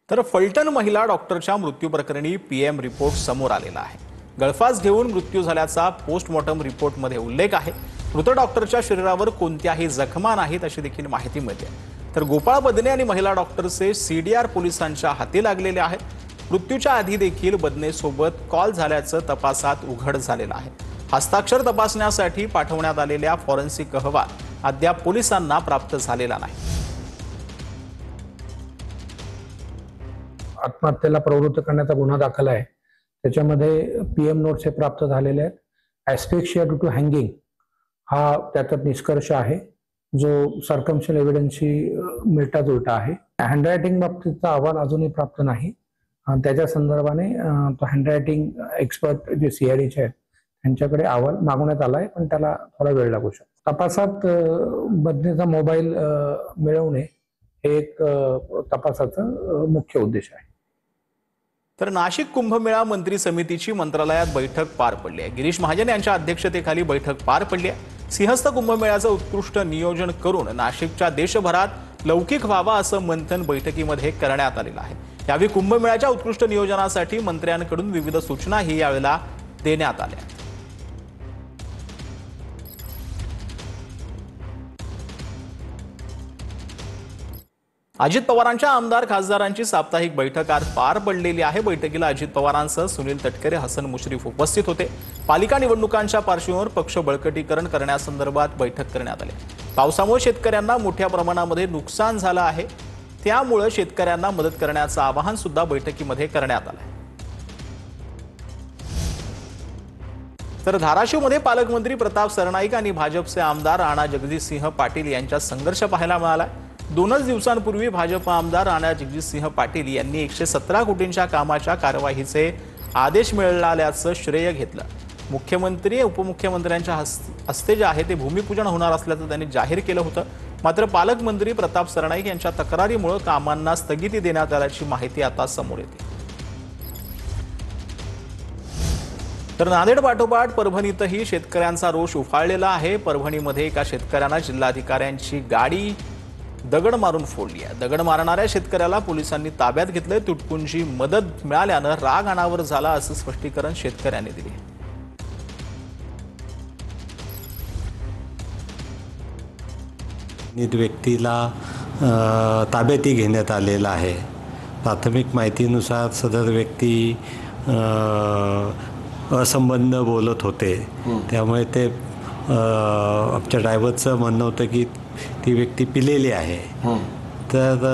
तर फलटण महिला डॉक्टरच्या मृत्यू प्रकरणी पीएम रिपोर्ट समोर आलेला आहे। गळफास घेऊन मृत्यू झाल्याचा पोस्टमॉर्टम रिपोर्टमध्ये उल्लेख आहे। मृत डॉक्टरच्या शरीरावर कोणत्याही जखमा नाहीत अशी देखील माहिती मिळते। तर गोपाळ बदने आणि महिला डॉक्टरचे सीडीआर पोलिसांच्या हाती लागलेले आहेत। मृत्यूच्या आधी देखील बदनेसोबत कॉल झाल्याचं तपासात उघड झालेलं आहे। हस्ताक्षर तपासण्यासाठी पाठवण्यात आलेल्या फॉरेन्सिक अहवाल अद्याप पोलिसांना प्राप्त झालेला नाही। आत्महत्येला प्रवृत्त करण्याचा गुन्हा दाखल आहे। त्याच्यामध्ये पीएम नोट्स हे प्राप्त झालेले आहेत। ॲस्फिक्सिया ड्यू टू हँगिंग हा त्याचा निष्कर्ष आहे, जो सर्कमस्टन्शियल एव्हिडन्सशी मिळता जुळता आहे। हँडरायटिंग बाबतीतचा अहवाल अजूनही प्राप्त नाही। त्याच्या संदर्भाने तो हँडरायटिंग एक्सपर्ट जे सीआयडीचे आहेत त्यांच्याकडे अहवाल मागवण्यात आला आहे, पण त्याला थोडा वेळ लागू शकतो। तपासात बदनेचा मोबाईल मिळवणे हे एक तपासाचा मुख्य उद्देश आहे। तर नाशिक कुंभमेळा मंत्री समितीची मंत्रालयात बैठक पार पडली आहे। गिरीश महाजन यांच्या अध्यक्षतेखाली बैठक पार पडली आहे। सिंहस्थ कुंभमेळ्याचं उत्कृष्ट नियोजन करून नाशिकच्या देशभरात लौकिक व्हावा असं मंथन बैठकीमध्ये करण्यात आलेलं आहे। यावेळी कुंभमेळ्याच्या उत्कृष्ट नियोजनासाठी मंत्र्यांकडून विविध सूचनाही यावेळेला देण्यात आल्या। अजित पवारांच्या आमदार खासदारांची साप्ताहिक बैठक आज पार पडलेली आहे। बैठकीला अजित पवारांसह सुनील तटकरे, हसन मुश्रीफ उपस्थित होते। पालिका निवडणुकांच्या पार्श्वभूमीवर पक्ष बळकटीकरण करण्यासंदर्भात बैठक करण्यात आली। पावसामुळे शेतकऱ्यांना मोठ्या प्रमाणामध्ये नुकसान झालं आहे, त्यामुळे शेतकऱ्यांना मदत करण्याचं आवाहन सुद्धा बैठकीमध्ये करण्यात आलं। तर धाराशिवमध्ये पालकमंत्री प्रताप सरनाईक आणि भाजपचे आमदार राणा जगजितसिंह पाटील यांच्यात संघर्ष पाहायला मिळाला। 2 दिवसांपूर्वी भाजप आमदार राणा जगजितसिंह पाटील यांनी 117 कोटींच्या कामाच्या कार्यवाहीचे आदेश मिळाल्याचं श्रेय घेतलं। मुख्यमंत्री उपमुख्यमंत्र्यांच्या हस्ते जे आहे ते भूमिपूजन होणार असल्याचं त्यांनी जाहीर केलं होतं। मात्र पालकमंत्री प्रताप सरनाईक यांच्या तक्रारीमुळे कामांना स्थगिती देण्यात आल्याची माहिती आता समोर येते। तर नांदेड पाठोपाठ परभणीतही शेतकऱ्यांचा रोष उफाळलेला आहे। परभणीमध्ये एका शेतकऱ्यानं जिल्हाधिकाऱ्यांची गाडी दगड मारून फोडली आहे। दगड मारणाऱ्या शेतकऱ्याला पोलिसांनी ताब्यात घेतले। तुटपुंजी मदत मिळाल्यानं राग अनावर झाला असं स्पष्टीकरण शेतकऱ्यांनी दिले। व्यक्तीला ताब्यात घेण्यात आलेला आहे। प्राथमिक माहितीनुसार सदर व्यक्ती असंबद्ध बोलत होते, त्यामुळे ते आमच्या ड्रायव्हरचं म्हणणं होतं की ती व्यक्ती पिलेली आहे। तर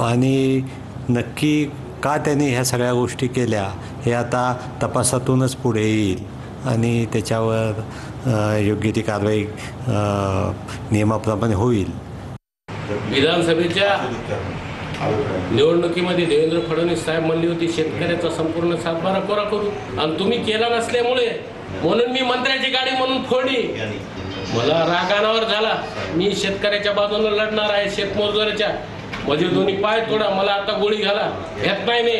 आणि नक्की का त्यांनी ह्या सगळ्या गोष्टी केल्या हे आता तपासातूनच पुढे येईल आणि त्याच्यावर योग्य ती कारवाई नियमाप्रमाणे होईल। विधानसभेच्या निवडणुकीमध्ये देवेंद्र फडणवीस साहेब म्हणली होती शेतकऱ्याचा संपूर्ण सातबारा कोरा करू, आणि तुम्ही केला नसल्यामुळे म्हणून मी मंत्र्याची गाडी म्हणून फोडली। मला राग अनावर झाला। मी शेतकऱ्याच्या बाजूने लढणार आहे, शेतमजुराच्या। माझे दोन्ही पाय तोडा, मला आता गोळी घाला, घेत नाही मी।